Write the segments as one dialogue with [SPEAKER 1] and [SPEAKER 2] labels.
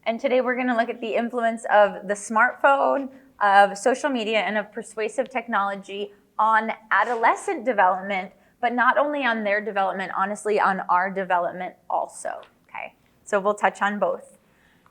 [SPEAKER 1] And today we're going to look at the influence of the smartphone, of social media, and of persuasive technology on adolescent development, but not only on their development, honestly, on our development also. Okay, so we'll touch on both.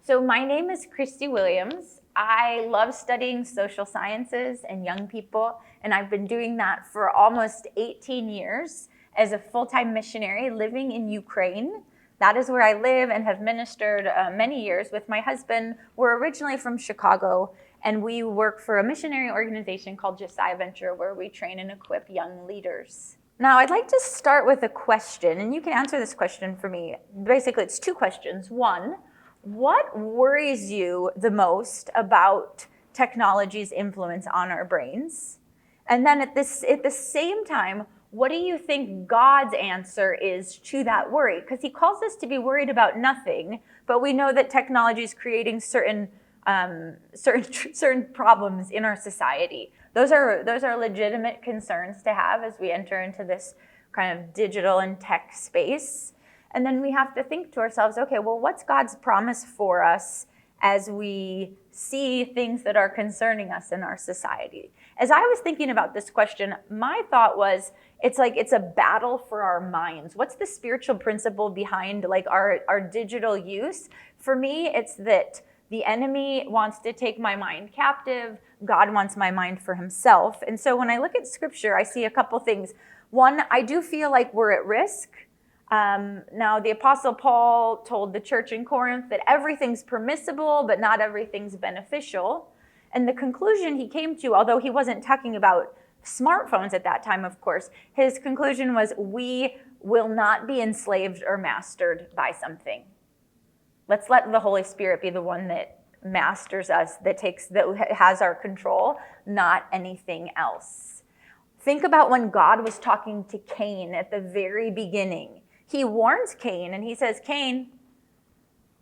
[SPEAKER 1] So my name is Kristy Williams. I love studying social sciences and young people, and I've been doing that for almost 18 years as a full-time missionary living in Ukraine. That is where I live and have ministered many years with my husband. We're originally from Chicago, and we work for a missionary organization called Josiah Venture, where we train and equip young leaders. Now, I'd like to start with a question, and you can answer this question for me. Basically, it's two questions. One, what worries you the most about technology's influence on our brains? And then at the same time, what do you think God's answer is to that worry? Because he calls us to be worried about nothing, but we know that technology is creating certain problems in our society. Those are legitimate concerns to have as we enter into this kind of digital and tech space. And then we have to think to ourselves, okay, well, what's God's promise for us as we see things that are concerning us in our society? As I was thinking about this question, my thought was, it's a battle for our minds. What's the spiritual principle behind our digital use? For me, it's that the enemy wants to take my mind captive. God wants my mind for himself. And so when I look at scripture, I see a couple things. One, I do feel like we're at risk. Now, the Apostle Paul told the church in Corinth that everything's permissible, but not everything's beneficial. And the conclusion he came to, although he wasn't talking about smartphones at that time, of course, his conclusion was, we will not be enslaved or mastered by something. Let's let the Holy Spirit be the one that masters us, that has our control, not anything else. Think about when God was talking to Cain at the very beginning. He warns Cain and he says, Cain,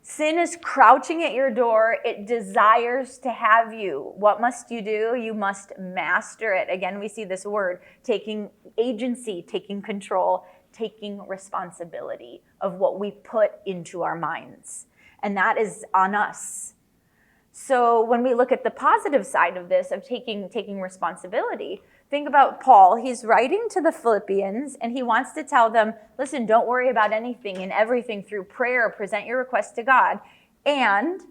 [SPEAKER 1] sin is crouching at your door. It desires to have you. What must you do? You must master it. Again, we see this word, taking agency, taking control, taking responsibility of what we put into our minds. And that is on us. So when we look at the positive side of this, of taking responsibility, think about Paul. He's writing to the Philippians, and he wants to tell them, listen, don't worry about anything and everything. Through prayer, present your request to God. And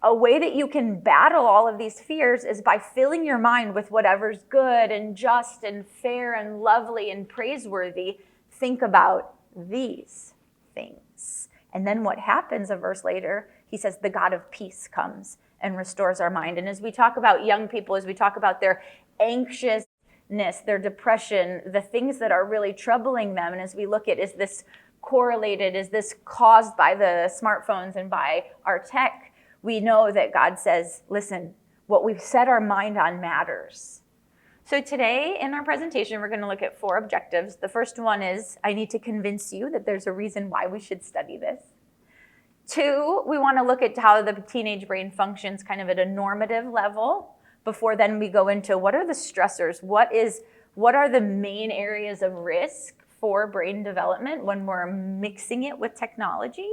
[SPEAKER 1] a way that you can battle all of these fears is by filling your mind with whatever's good and just and fair and lovely and praiseworthy. Think about these things. And then what happens a verse later, he says, the God of peace comes and restores our mind. And as we talk about young people, as we talk about their anxiousness, their depression, the things that are really troubling them, and as we look at, is this correlated, is this caused by the smartphones and by our tech, we know that God says, listen, what we've set our mind on matters. So today in our presentation, we're going to look at 4 objectives. The first one is, I need to convince you that there's a reason why we should study this. 2, we want to look at how the teenage brain functions kind of at a normative level. Before then we go into what are the stressors? What are the main areas of risk for brain development when we're mixing it with technology?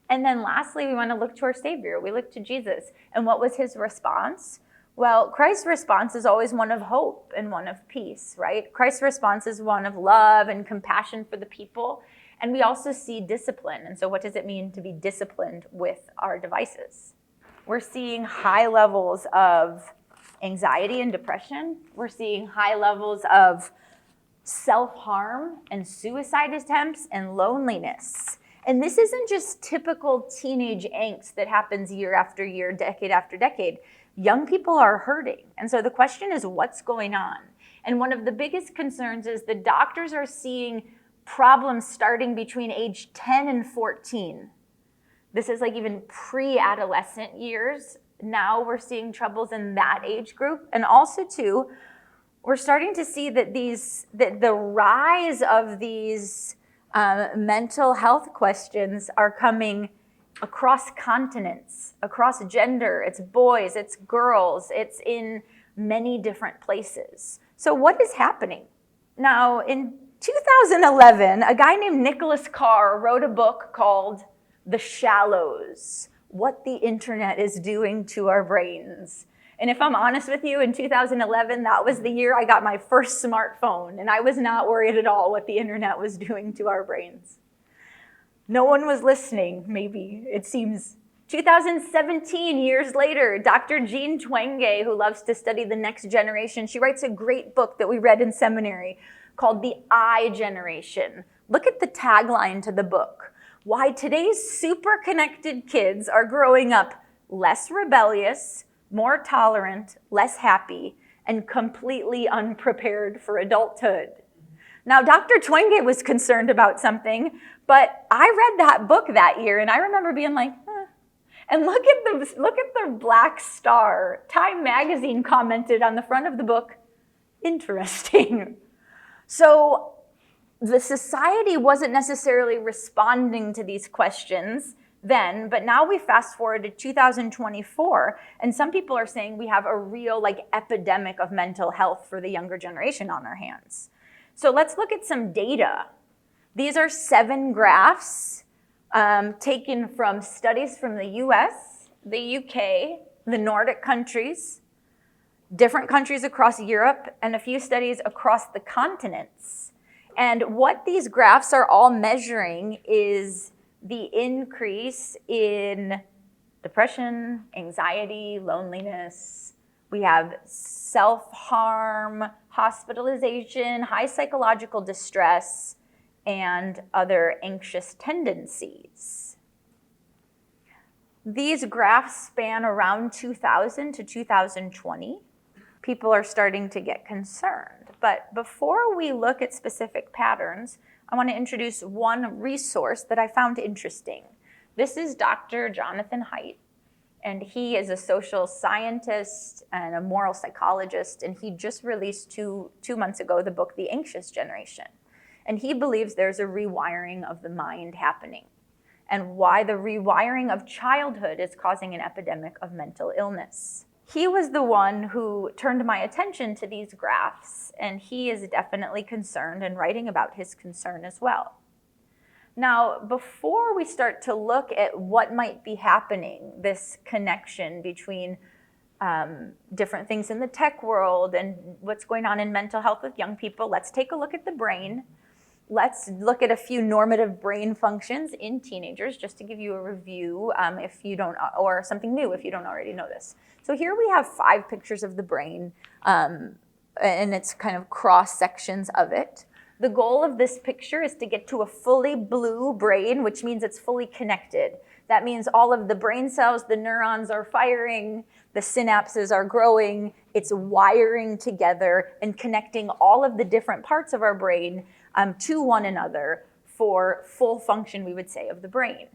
[SPEAKER 1] And then lastly, we want to look to our Savior. We look to Jesus. And what was his response? Well, Christ's response is always one of hope and one of peace, right? Christ's response is one of love and compassion for the people. And we also see discipline. And so what does it mean to be disciplined with our devices? We're seeing high levels of anxiety and depression. We're seeing high levels of self-harm and suicide attempts and loneliness. And this isn't just typical teenage angst that happens year after year, decade after decade. Young people are hurting. And so the question is, what's going on? And one of the biggest concerns is the doctors are seeing problems starting between age 10 and 14. This is like even pre-adolescent years. Now we're seeing troubles in that age group. And also too, we're starting to see that the rise of these mental health questions are coming across continents, across gender. It's boys, it's girls, it's in many different places. So what is happening? Now, in 2011, a guy named Nicholas Carr wrote a book called The Shallows, what the internet is doing to our brains. And if I'm honest with you, in 2011, that was the year I got my first smartphone, and I was not worried at all what the internet was doing to our brains. No one was listening, maybe, it seems. 2017, years later, Dr. Jean Twenge, who loves to study the next generation, she writes a great book that we read in seminary called The I Generation. Look at the tagline to the book. Why today's super connected kids are growing up less rebellious, more tolerant, less happy, and completely unprepared for adulthood. Now, Dr. Twenge was concerned about something, but I read that book that year, and I remember being like, And look at the black star. Time magazine commented on the front of the book, interesting. So the society wasn't necessarily responding to these questions then, but now we fast forward to 2024, and some people are saying we have a real epidemic of mental health for the younger generation on our hands. So let's look at some data. These are 7 graphs taken from studies from the US, the UK, the Nordic countries, different countries across Europe, and a few studies across the continents. And what these graphs are all measuring is the increase in depression, anxiety, loneliness. We have self-harm, hospitalization, high psychological distress, and other anxious tendencies. These graphs span around 2000 to 2020. People are starting to get concerned. But before we look at specific patterns, I want to introduce one resource that I found interesting. This is Dr. Jonathan Haidt, and he is a social scientist and a moral psychologist, and he just released two months ago the book, The Anxious Generation. And he believes there's a rewiring of the mind happening, and why the rewiring of childhood is causing an epidemic of mental illness. He was the one who turned my attention to these graphs, and he is definitely concerned and writing about his concern as well. Now, before we start to look at what might be happening, this connection between different things in the tech world and what's going on in mental health with young people, let's take a look at the brain. Let's look at a few normative brain functions in teenagers, just to give you a review if you don't, or something new if you don't already know this. So here we have 5 pictures of the brain, and it's kind of cross sections of it. The goal of this picture is to get to a fully blue brain, which means it's fully connected. That means all of the brain cells, the neurons are firing, the synapses are growing, it's wiring together and connecting all of the different parts of our brain to one another for full function, we would say, of the brain.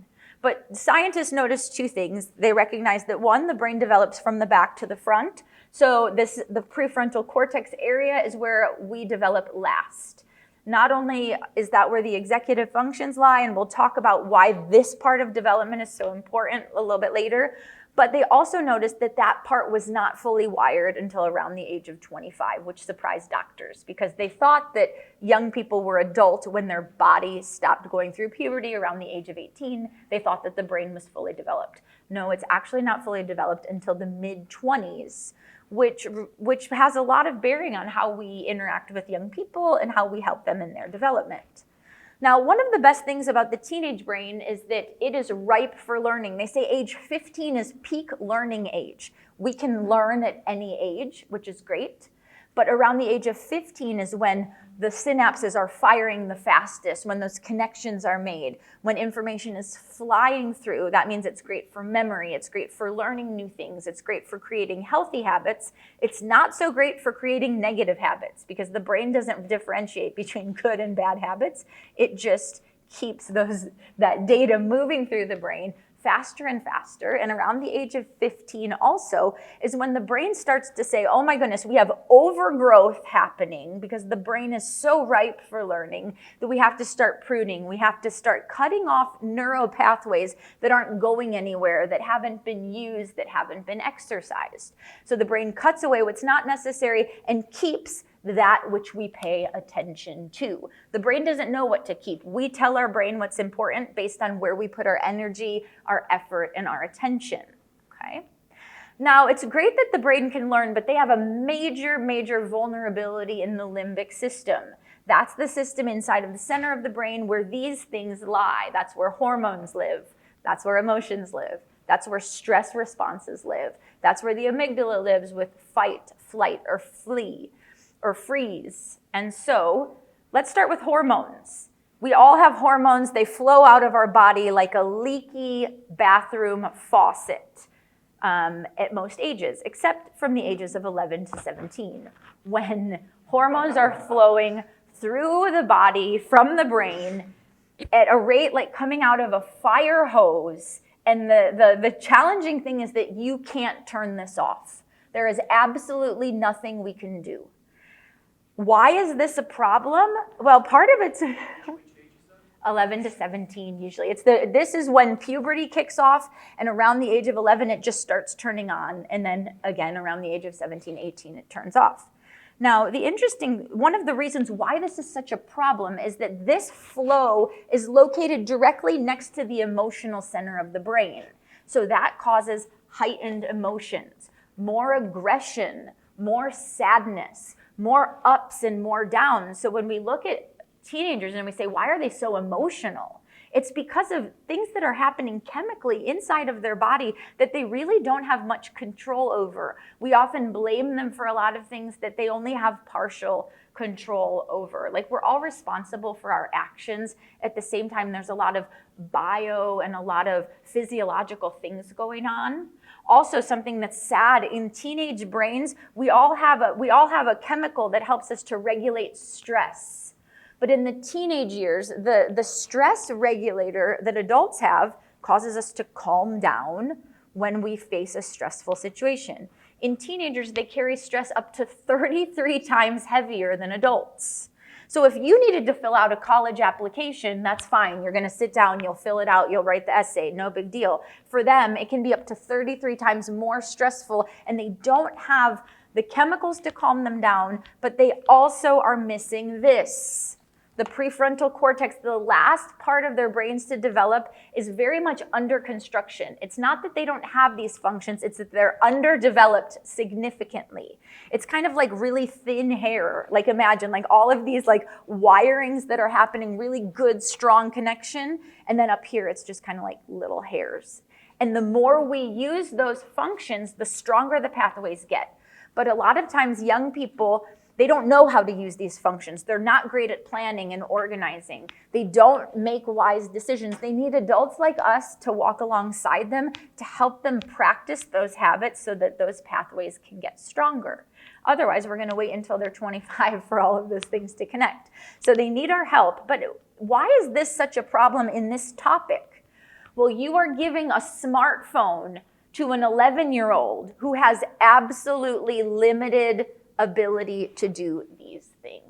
[SPEAKER 1] But scientists noticed 2 things. They recognize that 1, the brain develops from the back to the front. So the prefrontal cortex area is where we develop last. Not only is that where the executive functions lie, and we'll talk about why this part of development is so important a little bit later, but they also noticed that that part was not fully wired until around the age of 25, which surprised doctors because they thought that young people were adult when their body stopped going through puberty around the age of 18. They thought that the brain was fully developed. No, it's actually not fully developed until the mid-20s, which has a lot of bearing on how we interact with young people and how we help them in their development. Now, one of the best things about the teenage brain is that it is ripe for learning. They say age 15 is peak learning age. We can learn at any age, which is great. But around the age of 15 is when the synapses are firing the fastest, when those connections are made, when information is flying through. That means it's great for memory, it's great for learning new things, it's great for creating healthy habits. It's not so great for creating negative habits because the brain doesn't differentiate between good and bad habits. It just keeps that data moving through the brain faster and faster. And around the age of 15 also is when the brain starts to say, oh my goodness, we have overgrowth happening because the brain is so ripe for learning that we have to start pruning. We have to start cutting off neural pathways that aren't going anywhere, that haven't been used, that haven't been exercised. So the brain cuts away what's not necessary and keeps that which we pay attention to. The brain doesn't know what to keep. We tell our brain what's important based on where we put our energy, our effort, and our attention, okay? Now, it's great that the brain can learn, but they have a major, major vulnerability in the limbic system. That's the system inside of the center of the brain where these things lie. That's where hormones live. That's where emotions live. That's where stress responses live. That's where the amygdala lives with fight, flight, or flee, or freeze. And so, let's start with hormones. We all have hormones. They flow out of our body like a leaky bathroom faucet at most ages, except from the ages of 11 to 17, when hormones are flowing through the body from the brain at a rate like coming out of a fire hose. And the challenging thing is that you can't turn this off. There is absolutely nothing we can do. Why is this a problem? Well, part of it's 11 to 17 usually. This is when puberty kicks off, and around the age of 11 it just starts turning on, and then again around the age of 17, 18 it turns off. Now, one of the reasons why this is such a problem is that this flow is located directly next to the emotional center of the brain. So that causes heightened emotions, more aggression, more sadness, more ups and more downs. So when we look at teenagers and we say, why are they so emotional? It's because of things that are happening chemically inside of their body that they really don't have much control over. We often blame them for a lot of things that they only have partial control over. Like, we're all responsible for our actions. At the same time, there's a lot of bio and a lot of physiological things going on. Also, something that's sad, in teenage brains, we all have a chemical that helps us to regulate stress. But in the teenage years, the stress regulator that adults have causes us to calm down when we face a stressful situation. In teenagers, they carry stress up to 33 times heavier than adults. So if you needed to fill out a college application, that's fine. You're going to sit down, you'll fill it out, you'll write the essay, no big deal. For them, it can be up to 33 times more stressful, and they don't have the chemicals to calm them down, but they also are missing this. The prefrontal cortex, the last part of their brains to develop, is very much under construction. It's not that they don't have these functions, it's that they're underdeveloped significantly. It's kind of like really thin hair. Like, imagine like all of these like wirings that are happening, really good, strong connection, and then up here it's just kind of like little hairs. And the more we use those functions, the stronger the pathways get. But a lot of times young people, they don't know how to use these functions. They're not great at planning and organizing. They don't make wise decisions. They need adults like us to walk alongside them to help them practice those habits so that those pathways can get stronger. Otherwise, we're going to wait until they're 25 for all of those things to connect. So they need our help. But why is this such a problem in this topic? Well, you are giving a smartphone to an 11-year-old who has absolutely limited ability to do these things.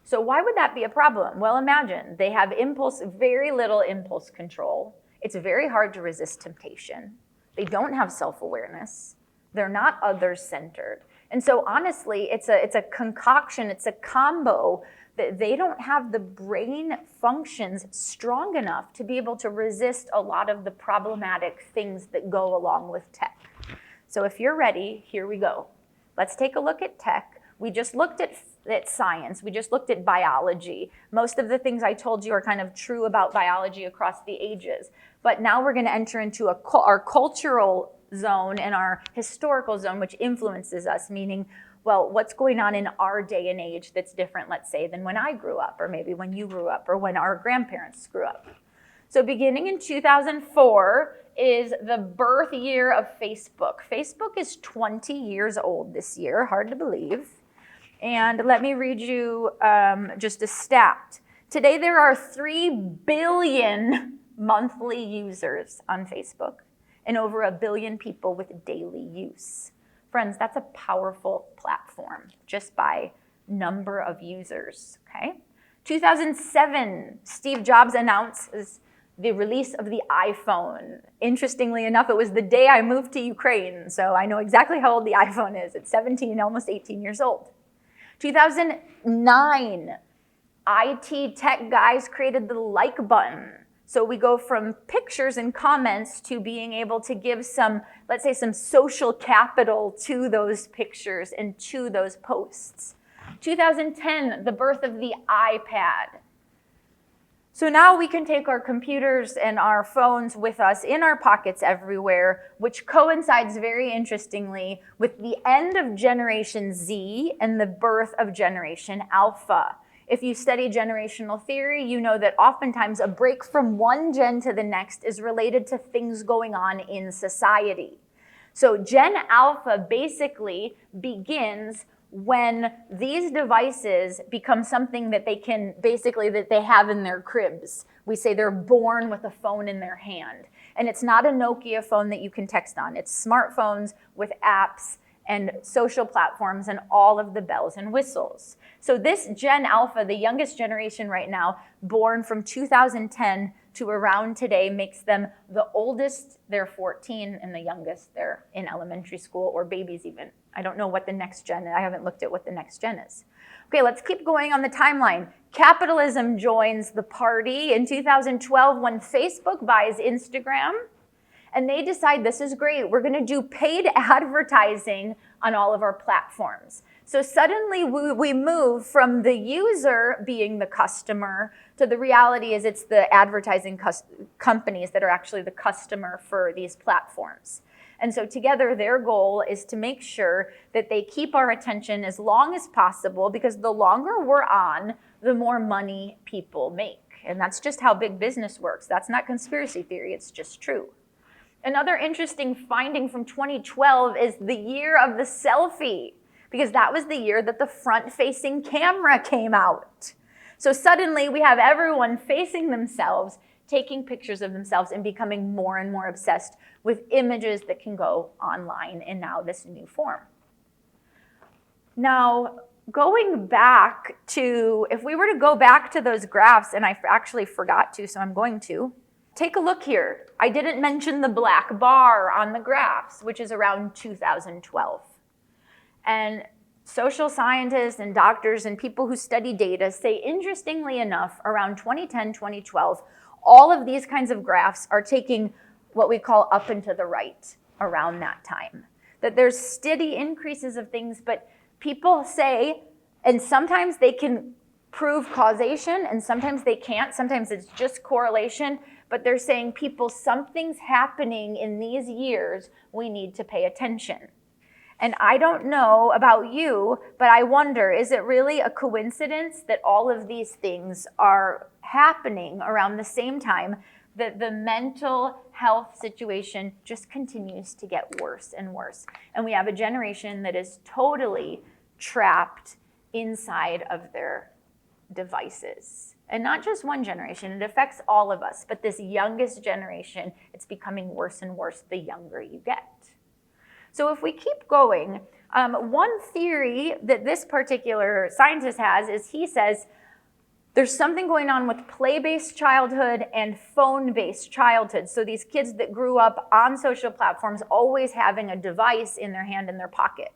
[SPEAKER 1] So why would that be a problem? Well, imagine they have very little impulse control. It's very hard to resist temptation. They don't have self-awareness. They're not others-centered. And so honestly, it's a concoction, it's a combo that they don't have the brain functions strong enough to be able to resist a lot of the problematic things that go along with tech. So if you're ready, here we go. Let's take a look at tech. We just looked at science. We just looked at biology. Most of the things I told you are kind of true about biology across the ages. But now we're going to enter into our cultural zone and our historical zone, which influences us, meaning, well, what's going on in our day and age that's different, let's say, than when I grew up, or maybe when you grew up, or when our grandparents grew up. So beginning in 2004, is the birth year of Facebook. Facebook is 20 years old this year, hard to believe. And let me read you just a stat. Today there are 3 billion monthly users on Facebook and over 1 billion people with daily use. Friends, that's a powerful platform just by number of users, okay? 2007, Steve Jobs announces the release of the iPhone. Interestingly enough, it was the day I moved to Ukraine, so I know exactly how old the iPhone is. It's 17, almost 18 years old. 2009, IT tech guys created the like button. So we go from pictures and comments to being able to give some, let's say, some social capital to those pictures and to those posts. 2010, the birth of the iPad. So now we can take our computers and our phones with us in our pockets everywhere, which coincides very interestingly with the end of Generation Z and the birth of Generation Alpha. If you study generational theory, you know that oftentimes a break from one gen to the next is related to things going on in society. So Gen Alpha basically begins when these devices become something that they can, basically that they have in their cribs. We say they're born with a phone in their hand. And it's not a Nokia phone that you can text on. It's smartphones with apps and social platforms and all of the bells and whistles. So this Gen Alpha, the youngest generation right now, born from 2010 to around today, makes them the oldest, they're 14, and the youngest, they're in elementary school or babies even. I don't know what the next gen is. I haven't looked at what the next gen is. Okay, let's keep going on the timeline. Capitalism joins the party in 2012 when Facebook buys Instagram. And they decide this is great. We're going to do paid advertising on all of our platforms. So suddenly we move from the user being the customer to the reality is it's the advertising companies that are actually the customer for these platforms. And so together their goal is to make sure that they keep our attention as long as possible, because the longer we're on, the more money people make. And that's just how big business works. That's not conspiracy theory, it's just true. Another interesting finding from 2012 is the year of the selfie, because that was the year that the front-facing camera came out. So suddenly we have everyone facing themselves, taking pictures of themselves and becoming more and more obsessed with images that can go online in now this new form. Now, going back to, if we were to go back to those graphs, and I actually forgot to, so I'm going to, take a look here. I didn't mention the black bar on the graphs, which is around 2012. And social scientists and doctors and people who study data say, interestingly enough, around 2010, 2012, all of these kinds of graphs are taking what we call up and to the right around that time. That there's steady increases of things, but people say, and sometimes they can prove causation, and sometimes they can't. Sometimes it's just correlation. But they're saying, people, something's happening in these years, we need to pay attention. And I don't know about you, but I wonder, is it really a coincidence that all of these things are happening around the same time, that the mental health situation just continues to get worse and worse? And we have a generation that is totally trapped inside of their devices. And not just one generation, it affects all of us. But this youngest generation, it's becoming worse and worse the younger you get. So if we keep going, one theory that this particular scientist has is he says there's something going on with play-based childhood and phone-based childhood. So these kids that grew up on social platforms always having a device in their hand, in their pocket.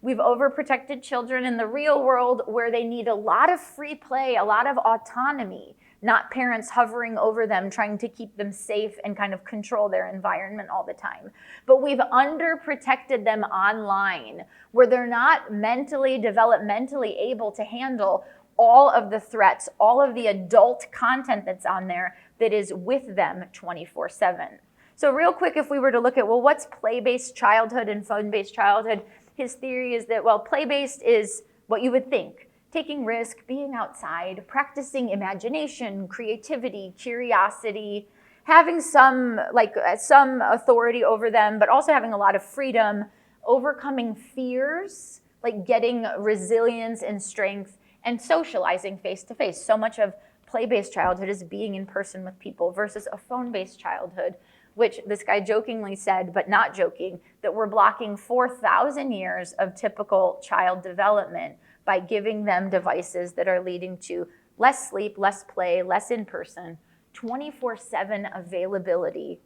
[SPEAKER 1] We've overprotected children in the real world where they need a lot of free play, a lot of autonomy, not parents hovering over them, trying to keep them safe and kind of control their environment all the time. But we've underprotected them online where they're not developmentally able to handle all of the threats, all of the adult content that's on there that is with them 24/7. So real quick, if we were to look at, well, what's play-based childhood and phone-based childhood? His theory is that, well, play-based is what you would think. Taking risk, being outside, practicing imagination, creativity, curiosity, having some authority over them, but also having a lot of freedom, overcoming fears, like getting resilience and strength, and socializing face-to-face. So much of play-based childhood is being in person with people versus a phone-based childhood, which this guy jokingly said, but not joking, that we're blocking 4,000 years of typical child development by giving them devices that are leading to less sleep, less play, less in person, 24/7 availability,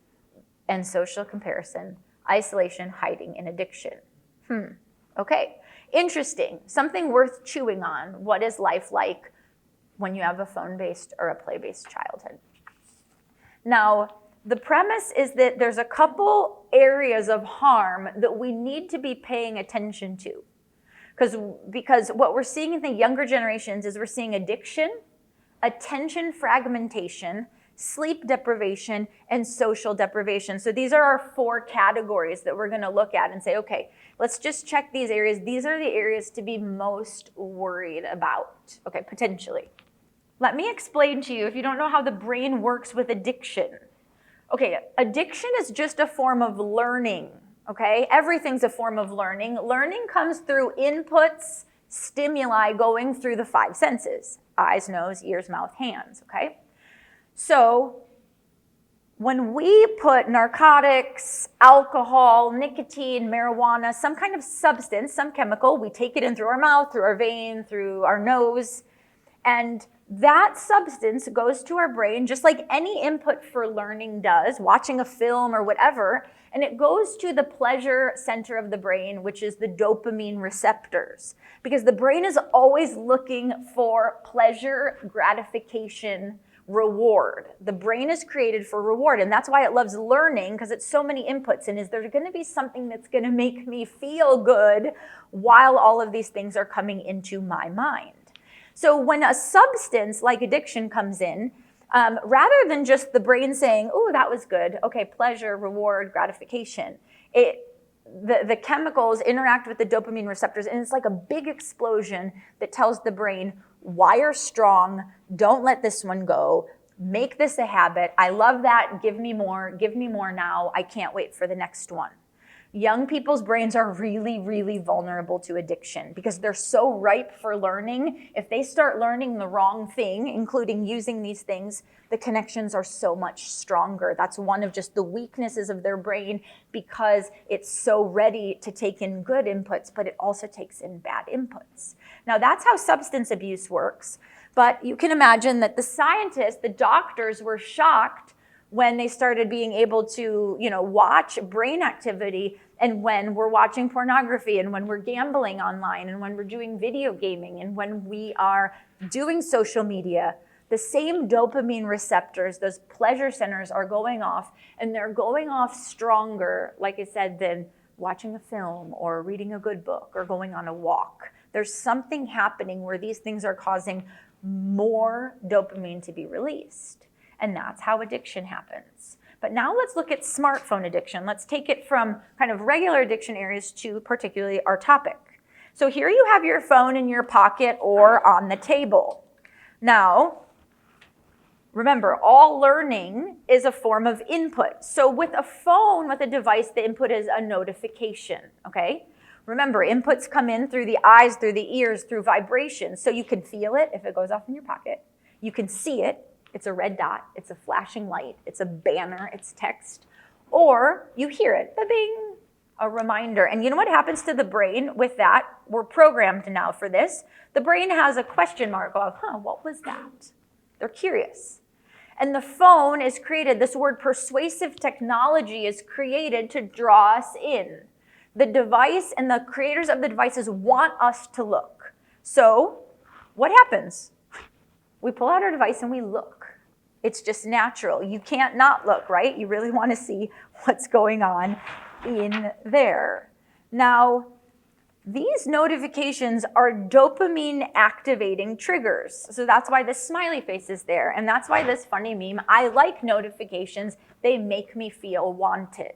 [SPEAKER 1] and social comparison, isolation, hiding, and addiction. Okay. Interesting, something worth chewing on. What is life like when you have a phone-based or a play-based childhood? Now, the premise is that there's a couple areas of harm that we need to be paying attention to. Because what we're seeing in the younger generations is we're seeing addiction, attention fragmentation, sleep deprivation, and social deprivation. So these are our 4 categories that we're going to look at and say, okay, let's just check these areas. These are the areas to be most worried about, okay, potentially. Let me explain to you, if you don't know how the brain works with addiction. Okay, addiction is just a form of learning, okay? Everything's a form of learning. Learning comes through inputs, stimuli going through the 5 senses: eyes, nose, ears, mouth, hands, okay? So when we put narcotics, alcohol, nicotine, marijuana, some kind of substance, some chemical, we take it in through our mouth, through our vein, through our nose, and that substance goes to our brain just like any input for learning does, watching a film or whatever, and it goes to the pleasure center of the brain, which is the dopamine receptors. Because the brain is always looking for pleasure, gratification, reward. The brain is created for reward, and that's why it loves learning, because it's so many inputs. And is there going to be something that's going to make me feel good while all of these things are coming into my mind? So when a substance like addiction comes in, rather than just the brain saying, oh, that was good, okay, pleasure, reward, gratification, the chemicals interact with the dopamine receptors, and it's like a big explosion that tells the brain, wire strong, don't let this one go, make this a habit, I love that, give me more now, I can't wait for the next one. Young people's brains are really, really vulnerable to addiction because they're so ripe for learning. If they start learning the wrong thing, including using these things, the connections are so much stronger. That's one of just the weaknesses of their brain because it's so ready to take in good inputs, but it also takes in bad inputs. Now, that's how substance abuse works. But you can imagine that the scientists, the doctors were shocked when they started being able to, watch brain activity, and when we're watching pornography, and when we're gambling online, and when we're doing video gaming, and when we are doing social media, the same dopamine receptors, those pleasure centers are going off, and they're going off stronger, like I said, than watching a film or reading a good book or going on a walk. There's something happening where these things are causing more dopamine to be released. And that's how addiction happens. But now let's look at smartphone addiction. Let's take it from kind of regular addiction areas to particularly our topic. So here you have your phone in your pocket or on the table. Now, remember, all learning is a form of input. So with a phone, with a device, the input is a notification, okay? Remember, inputs come in through the eyes, through the ears, through vibrations. So you can feel it if it goes off in your pocket. You can see it. It's a red dot, it's a flashing light, it's a banner, it's text, or you hear it, ba-bing, a reminder. And you know what happens to the brain with that? We're programmed now for this. The brain has a question mark of, what was that? They're curious. And the phone is created, this word persuasive technology is created to draw us in. The device and the creators of the devices want us to look. So what happens? We pull out our device and we look. It's just natural. You can't not look, right? You really want to see what's going on in there. Now, these notifications are dopamine activating triggers. So that's why this smiley face is there. And that's why this funny meme, I like notifications. They make me feel wanted.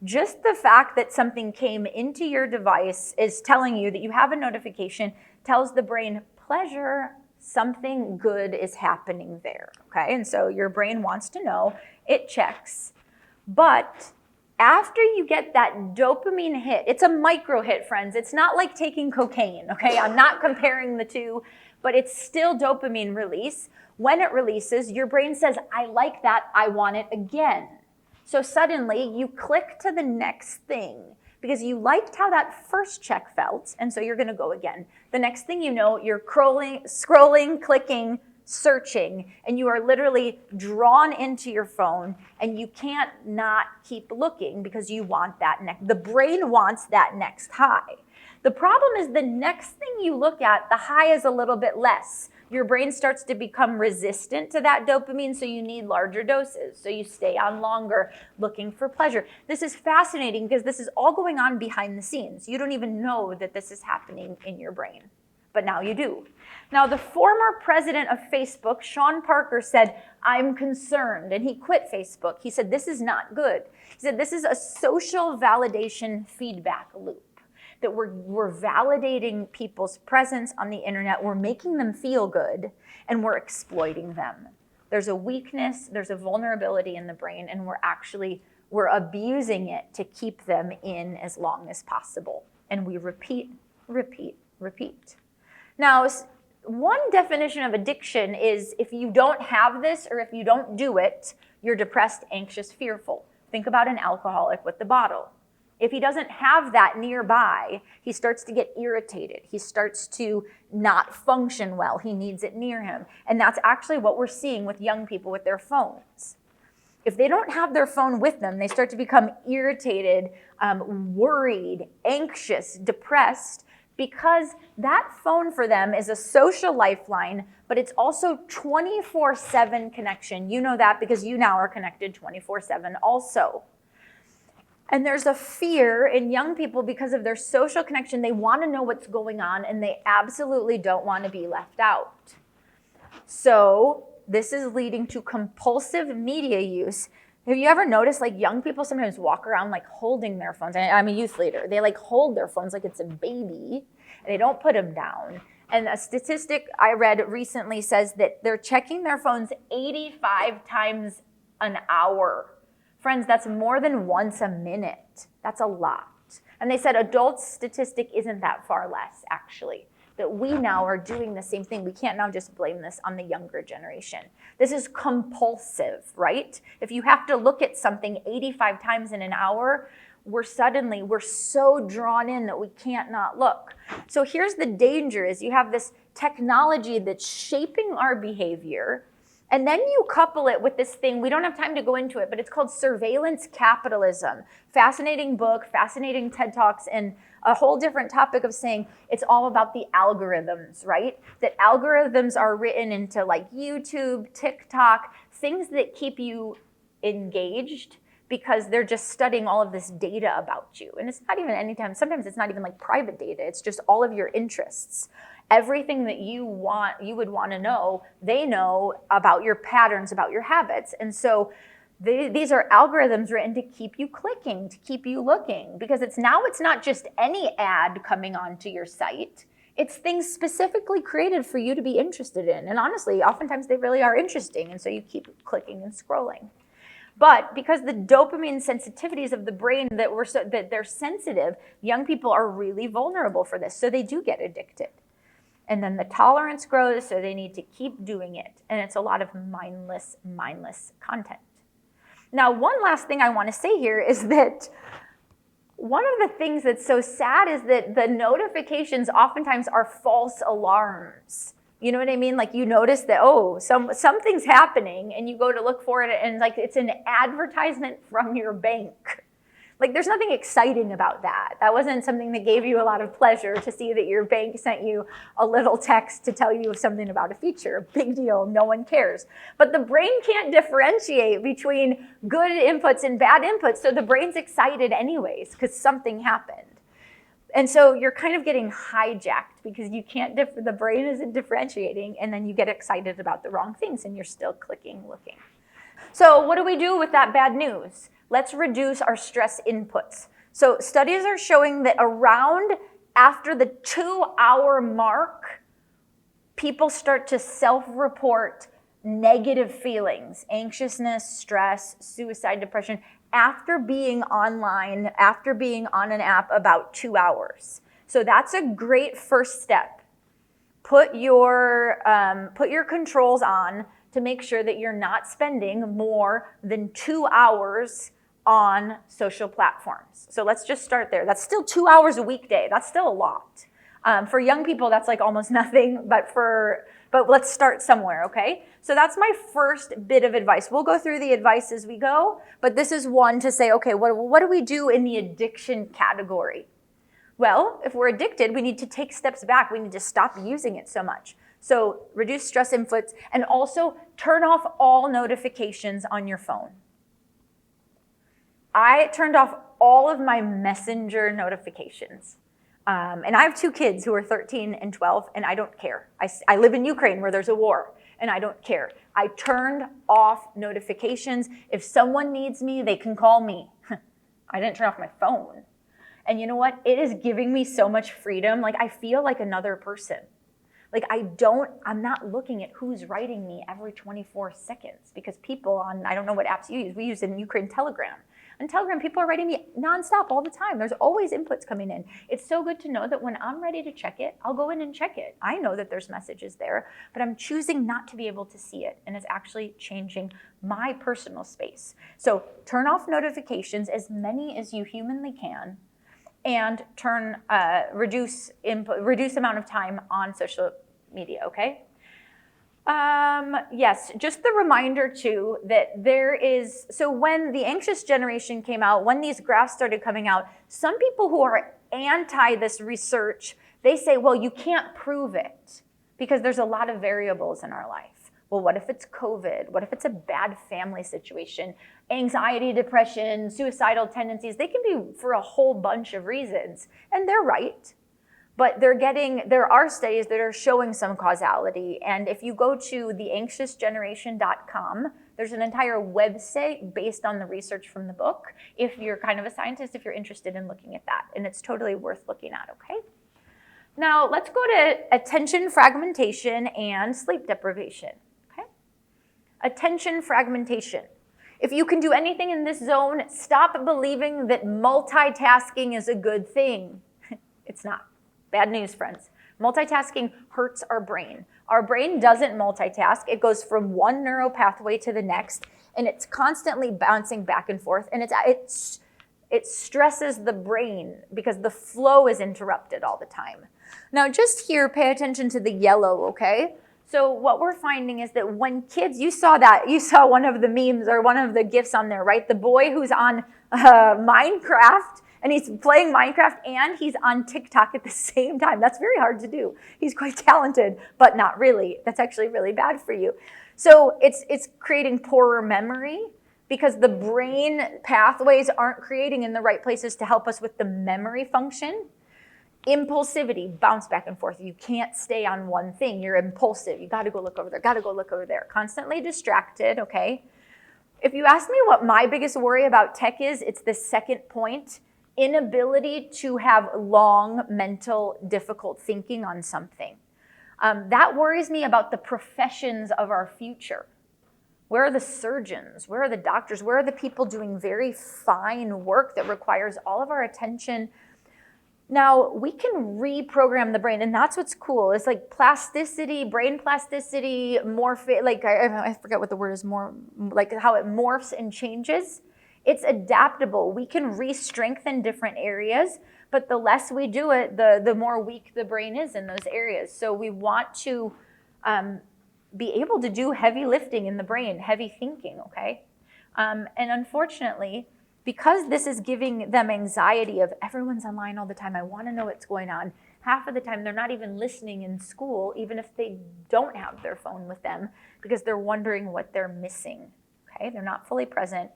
[SPEAKER 1] Just the fact that something came into your device is telling you that you have a notification, tells the brain pleasure, something good is happening there, okay? And so your brain wants to know, it checks. But after you get that dopamine hit, it's a micro hit, friends. It's not like taking cocaine, okay? I'm not comparing the two, but it's still dopamine release. When it releases, your brain says, I like that, I want it again. So suddenly you click to the next thing, because you liked how that first check felt, and so you're going to go again. The next thing you know, you're scrolling, clicking, searching, and you are literally drawn into your phone, and you can't not keep looking because you want that next. The brain wants that next high. The problem is the next thing you look at, the high is a little bit less. Your brain starts to become resistant to that dopamine, so you need larger doses. So you stay on longer looking for pleasure. This is fascinating because this is all going on behind the scenes. You don't even know that this is happening in your brain, but now you do. Now, the former president of Facebook, Sean Parker, said, "I'm concerned," and he quit Facebook. He said, "This is not good." He said, "This is a social validation feedback loop. That we're validating people's presence on the internet, we're making them feel good, and we're exploiting them. There's a weakness, there's a vulnerability in the brain, and we're abusing it to keep them in as long as possible. And we repeat, repeat, repeat." Now, one definition of addiction is if you don't have this or if you don't do it, you're depressed, anxious, fearful. Think about an alcoholic with the bottle. If he doesn't have that nearby, he starts to get irritated. He starts to not function well. He needs it near him. And that's actually what we're seeing with young people with their phones. If they don't have their phone with them, they start to become irritated, worried, anxious, depressed, because that phone for them is a social lifeline, but it's also 24/7 connection. You know that because you now are connected 24/7 also. And there's a fear in young people because of their social connection. They want to know what's going on, and they absolutely don't want to be left out. So this is leading to compulsive media use. Have you ever noticed, like, young people sometimes walk around like holding their phones? I'm a youth leader. They like hold their phones like it's a baby, and they don't put them down. And a statistic I read recently says that they're checking their phones 85 times an hour. Friends, that's more than once a minute. That's a lot. And they said adult statistic isn't that far less, actually. That we now are doing the same thing. We can't now just blame this on the younger generation. This is compulsive, right? If you have to look at something 85 times in an hour, we're so drawn in that we can't not look. So here's the danger is you have this technology that's shaping our behavior. And then you couple it with this thing, we don't have time to go into it, but it's called surveillance capitalism. Fascinating book, fascinating TED Talks, and a whole different topic of saying it's all about the algorithms, right? That algorithms are written into like YouTube, TikTok, things that keep you engaged because they're just studying all of this data about you. And it's not even sometimes it's not even like private data, it's just all of your interests. Everything that you would want to know, they know about your patterns, about your habits. And so these are algorithms written to keep you clicking, to keep you looking, because it's not just any ad coming onto your site. It's things specifically created for you to be interested in. And honestly, oftentimes they really are interesting. And so you keep clicking and scrolling. But because the dopamine sensitivities of the brain that they're sensitive, young people are really vulnerable for this. So they do get addicted. And then the tolerance grows, so they need to keep doing it. And it's a lot of mindless content. Now, one last thing I want to say here is that one of the things that's so sad is that the notifications oftentimes are false alarms. You know what I mean? Like you notice that, something's happening, and you go to look for it, and like it's an advertisement from your bank. Like there's nothing exciting about that. That wasn't something that gave you a lot of pleasure to see that your bank sent you a little text to tell you something about a feature. Big deal, no one cares. But the brain can't differentiate between good inputs and bad inputs, so the brain's excited anyways because something happened. And so you're kind of getting hijacked because you can't, the brain isn't differentiating, and then you get excited about the wrong things and you're still clicking, looking. So what do we do with that bad news? Let's reduce our stress inputs. So studies are showing that around after the 2-hour mark, people start to self-report negative feelings, anxiousness, stress, suicide, depression, after being online, after being on an app about 2 hours. So that's a great first step. Put your controls on to make sure that you're not spending more than 2 hours on social platforms. So let's just start there. That's still 2 hours a weekday. That's still a lot. For young people, that's like almost nothing, but let's start somewhere, okay? So that's my first bit of advice. We'll go through the advice as we go, but this is one to say, okay, what do we do in the addiction category? Well, if we're addicted, we need to take steps back. We need to stop using it so much. So reduce stress inputs, and also turn off all notifications on your phone. I turned off all of my messenger notifications. And I have 2 kids who are 13 and 12, and I don't care. I live in Ukraine where there's a war, and I don't care. I turned off notifications. If someone needs me, they can call me. I didn't turn off my phone. And you know what? It is giving me so much freedom. Like, I feel like another person. Like, I'm not looking at who's writing me every 24 seconds, because people on, I don't know what apps you use. We use in Ukraine Telegram. On Telegram, people are writing me nonstop all the time. There's always inputs coming in. It's so good to know that when I'm ready to check it, I'll go in and check it. I know that there's messages there, but I'm choosing not to be able to see it, and it's actually changing my personal space. So turn off notifications, as many as you humanly can, and reduce amount of time on social media, okay? Yes, just the reminder too that so when the anxious generation came out, when these graphs started coming out, some people who are anti this research, they say, well, you can't prove it because there's a lot of variables in our life. Well, what if it's COVID? What if it's a bad family situation? Anxiety, depression, suicidal tendencies, they can be for a whole bunch of reasons. And they're right. But there are studies that are showing some causality. And if you go to theanxiousgeneration.com, there's an entire website based on the research from the book. If you're kind of a scientist, if you're interested in looking at that. And it's totally worth looking at, okay? Now, let's go to attention fragmentation and sleep deprivation, okay? Attention fragmentation. If you can do anything in this zone, stop believing that multitasking is a good thing. It's not. Bad news, friends. Multitasking hurts our brain. Our brain doesn't multitask. It goes from one neural pathway to the next, and it's constantly bouncing back and forth, and it stresses the brain because the flow is interrupted all the time. Now, just here, pay attention to the yellow, okay? So what we're finding is that when kids, you saw one of the memes or one of the GIFs on there, right? The boy who's on Minecraft, and he's playing Minecraft and he's on TikTok at the same time. That's very hard to do. He's quite talented, but not really. That's actually really bad for you. So it's creating poorer memory because the brain pathways aren't creating in the right places to help us with the memory function. Impulsivity, bounce back and forth. You can't stay on one thing. You're impulsive. You got to go look over there, got to go look over there. Constantly distracted, okay? If you ask me what my biggest worry about tech is, it's the second point. Inability to have long, mental, difficult thinking on something. That worries me about the professions of our future. Where are the surgeons? Where are the doctors? Where are the people doing very fine work that requires all of our attention? Now, we can reprogram the brain, and that's what's cool. It's like plasticity, brain plasticity, I forget what the word is, more like how it morphs and changes. It's adaptable. We can re-strengthen different areas, but the less we do it, the more weak the brain is in those areas. So we want to be able to do heavy lifting in the brain, heavy thinking, okay? And unfortunately, because this is giving them anxiety of everyone's online all the time, I want to know what's going on. Half of the time, they're not even listening in school, even if they don't have their phone with them, because they're wondering what they're missing, okay? They're not fully present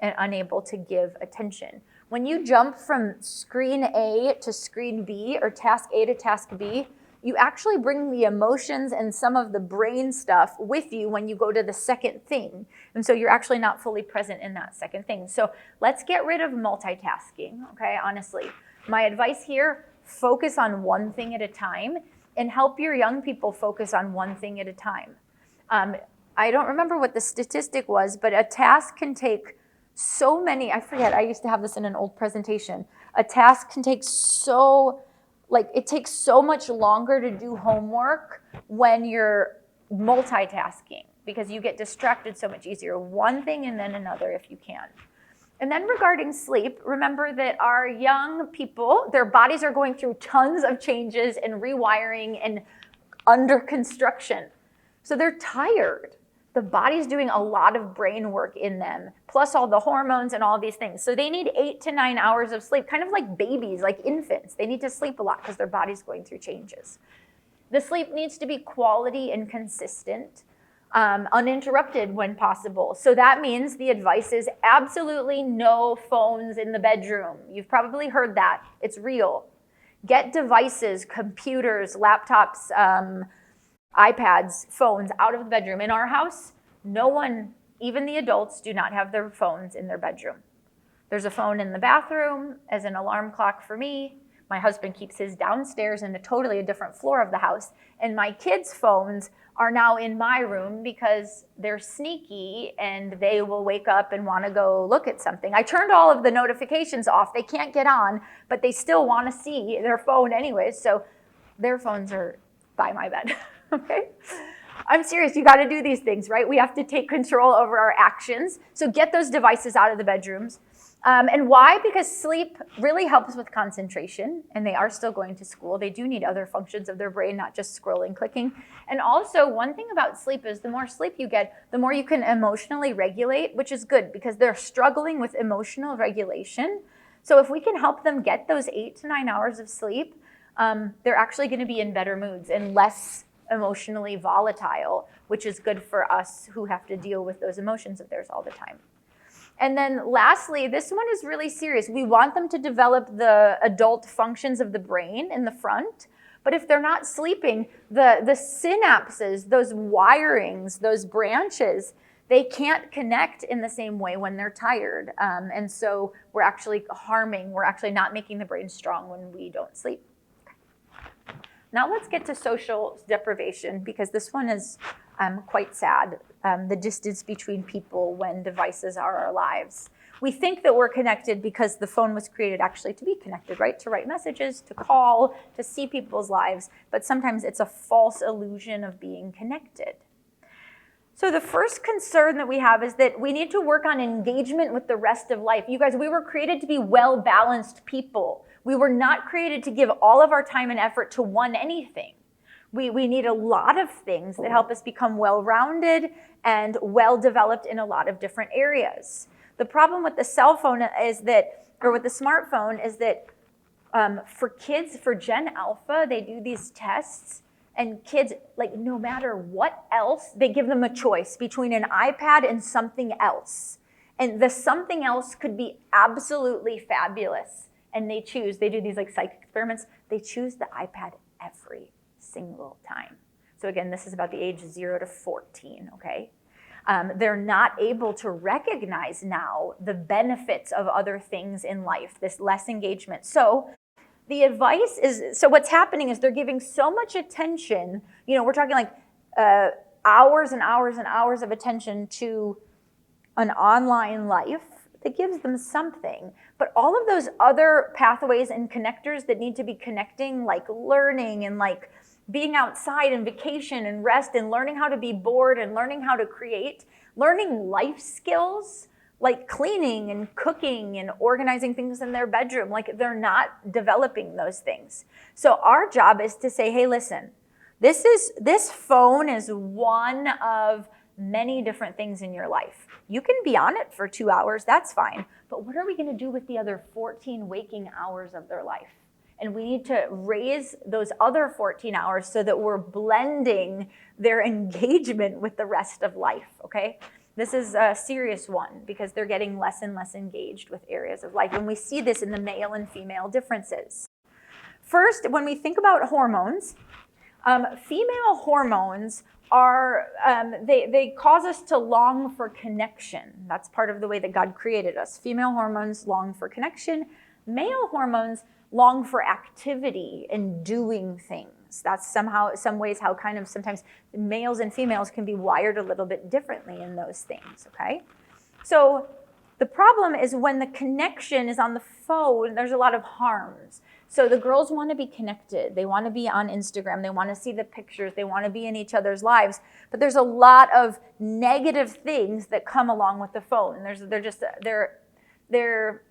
[SPEAKER 1] and unable to give attention. When you jump from screen A to screen B or task A to task B, you actually bring the emotions and some of the brain stuff with you when you go to the second thing. And so you're actually not fully present in that second thing. So let's get rid of multitasking, okay, honestly. My advice here, focus on one thing at a time and help your young people focus on one thing at a time. I don't remember what the statistic was, but a task can take so many, I forget, I used to have this in an old presentation. A task can take it takes so much longer to do homework when you're multitasking because you get distracted so much easier. One thing and then another if you can. And then regarding sleep, remember that our young people, their bodies are going through tons of changes and rewiring and under construction. So they're tired. the body's doing a lot of brain work in them, plus all the hormones and all these things. So they need 8 to 9 hours of sleep, kind of like babies, like infants. They need to sleep a lot because their body's going through changes. The sleep needs to be quality and consistent, uninterrupted when possible. So that means the advice is absolutely no phones in the bedroom. You've probably heard that. It's real. Get devices, computers, laptops, iPads, phones out of the bedroom. In our house, no one, even the adults, do not have their phones in their bedroom. There's a phone in the bathroom as an alarm clock for me. My husband keeps his downstairs in a different floor of the house. And my kids' phones are now in my room because they're sneaky and they will wake up and want to go look at something. I turned all of the notifications off. They can't get on, but they still want to see their phone anyways. So their phones are by my bed. Okay? I'm serious. You got to do these things, right? We have to take control over our actions. So get those devices out of the bedrooms. And why? Because sleep really helps with concentration, and they are still going to school. They do need other functions of their brain, not just scrolling, clicking. And also, one thing about sleep is the more sleep you get, the more you can emotionally regulate, which is good because they're struggling with emotional regulation. So if we can help them get those 8 to 9 hours of sleep, they're actually going to be in better moods and less emotionally volatile, which is good for us who have to deal with those emotions of theirs all the time. And then lastly, this one is really serious. We want them to develop the adult functions of the brain in the front, but if they're not sleeping, the synapses, those wirings, those branches, they can't connect in the same way when they're tired. And so we're actually not making the brain strong when we don't sleep. Now let's get to social deprivation, because this one is quite sad, the distance between people when devices are our lives. We think that we're connected because the phone was created actually to be connected, right? To write messages, to call, to see people's lives, but sometimes it's a false illusion of being connected. So the first concern that we have is that we need to work on engagement with the rest of life. You guys, we were created to be well-balanced people. We were not created to give all of our time and effort to one anything. We need a lot of things that help us become well-rounded and well-developed in a lot of different areas. The problem with the cell phone is that, or with the smartphone, is that for kids, for Gen Alpha, they do these tests, and kids, like, no matter what else, they give them a choice between an iPad and something else. And the something else could be absolutely fabulous. And they do these like psych experiments, they choose the iPad every single time. So again, this is about the age 0 to 14, okay? They're not able to recognize now the benefits of other things in life, this less engagement. So the advice is, so what's happening is they're giving so much attention, we're talking like hours and hours and hours of attention to an online life that gives them something. But all of those other pathways and connectors that need to be connecting, like learning and like being outside and vacation and rest and learning how to be bored and learning how to create, learning life skills like cleaning and cooking and organizing things in their bedroom, like they're not developing those things. So our job is to say, hey, listen, this phone is one of many different things in your life. You can be on it for 2 hours, that's fine. But what are we going to do with the other 14 waking hours of their life? And we need to raise those other 14 hours so that we're blending their engagement with the rest of life, okay? This is a serious one because they're getting less and less engaged with areas of life. And we see this in the male and female differences. First, when we think about hormones, female hormones are, they cause us to long for connection. That's part of the way that God created us. Female hormones long for connection. Male hormones long for activity and doing things. That's some ways how kind of sometimes males and females can be wired a little bit differently in those things, okay? So the problem is when the connection is on the phone, there's a lot of harms. So the girls want to be connected. They want to be on Instagram. They want to see the pictures. They want to be in each other's lives. But there's a lot of negative things that come along with the phone. They're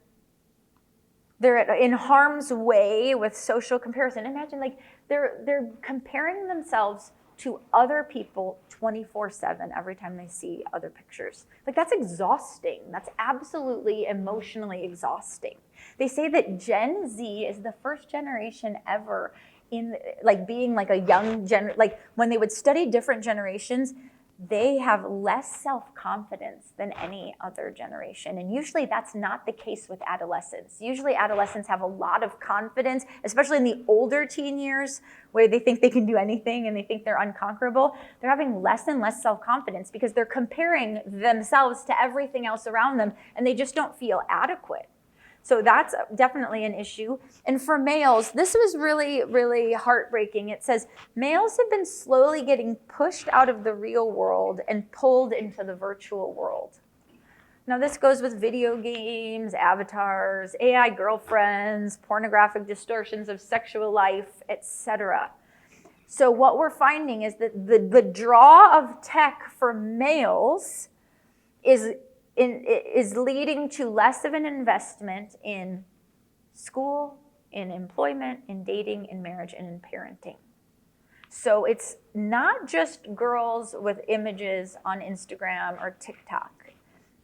[SPEAKER 1] in harm's way with social comparison. Imagine like they're comparing themselves to other people 24/7 every time they see other pictures. Like, that's exhausting. That's absolutely emotionally exhausting. They say that Gen Z is the first generation ever in, like, being like a young like when they would study different generations, they have less self-confidence than any other generation. And usually that's not the case with adolescents. Usually adolescents have a lot of confidence, especially in the older teen years where they think they can do anything and they think they're unconquerable. They're having less and less self-confidence because they're comparing themselves to everything else around them and they just don't feel adequate. So that's definitely an issue. And for males, this was really, really heartbreaking. It says, males have been slowly getting pushed out of the real world and pulled into the virtual world. Now this goes with video games, avatars, AI girlfriends, pornographic distortions of sexual life, etc. So what we're finding is that the draw of tech for males is leading to less of an investment in school, in employment, in dating, in marriage, and in parenting. So it's not just girls with images on Instagram or TikTok.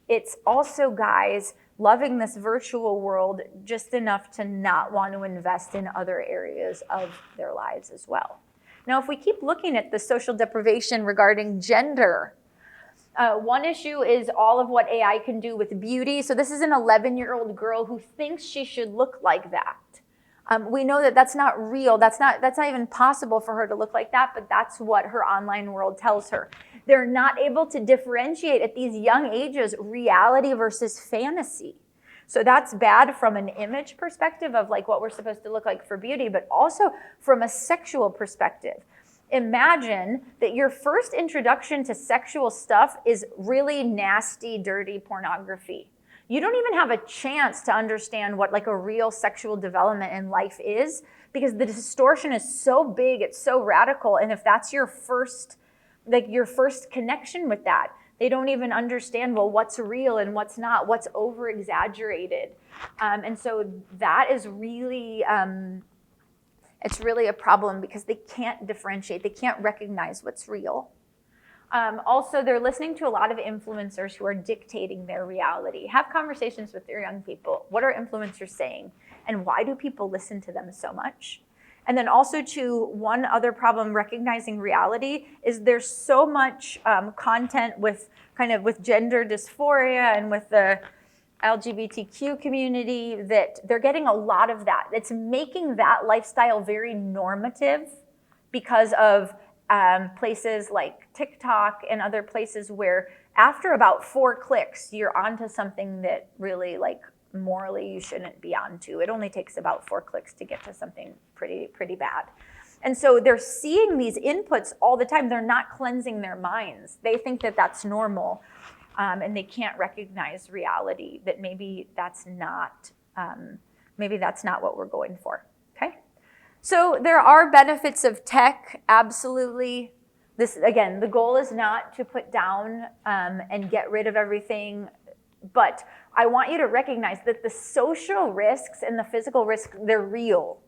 [SPEAKER 1] It's also guys loving this virtual world just enough to not want to invest in other areas of their lives as well. Now, if we keep looking at the social deprivation regarding gender, one issue is all of what AI can do with beauty. So this is an 11-year-old girl who thinks she should look like that. We know that that's not real. That's not even possible for her to look like that, but that's what her online world tells her. They're not able to differentiate at these young ages reality versus fantasy. So that's bad from an image perspective of like what we're supposed to look like for beauty, but also from a sexual perspective. Imagine that your first introduction to sexual stuff is really nasty, dirty pornography. You don't even have a chance to understand what like a real sexual development in life is because the distortion is so big, it's so radical. And if that's your first connection with that, they don't even understand, well, what's real and what's not, what's over-exaggerated. And so that is really... it's really a problem because they can't differentiate. They can't recognize what's real. Also, they're listening to a lot of influencers who are dictating their reality. Have conversations with your young people. What are influencers saying? And why do people listen to them so much? And then also to one other problem recognizing reality is there's so much content with gender dysphoria and with the LGBTQ community that they're getting a lot of that. It's making that lifestyle very normative because of places like TikTok and other places where after about 4 clicks, you're onto something that really like morally you shouldn't be onto. It only takes about 4 clicks to get to something pretty bad. And so they're seeing these inputs all the time. They're not cleansing their minds. They think that that's normal. And they can't recognize reality, that maybe that's not what we're going for, okay? So there are benefits of tech, absolutely. This, again, the goal is not to put down and get rid of everything, but I want you to recognize that the social risks and the physical risks, they're real.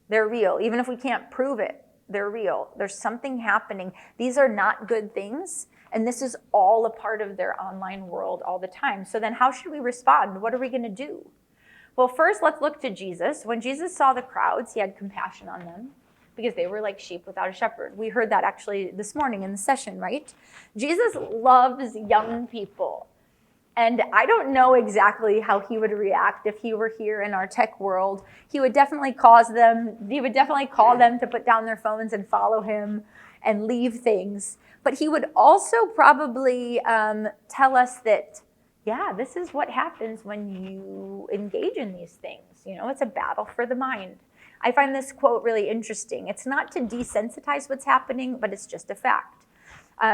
[SPEAKER 1] They're real. Even if we can't prove it, they're real. There's something happening. These are not good things. And this is all a part of their online world all the time. So then how should we respond? What are we going to do? Well, first, let's look to Jesus. When Jesus saw the crowds, he had compassion on them because they were like sheep without a shepherd. We heard that actually this morning in the session, right? Jesus loves young people. And I don't know exactly how he would react if he were here in our tech world. He would definitely call them to put down their phones and follow him and leave things. But he would also probably tell us that, yeah, this is what happens when you engage in these things. You know, it's a battle for the mind. I find this quote really interesting. It's not to desensitize what's happening, but it's just a fact.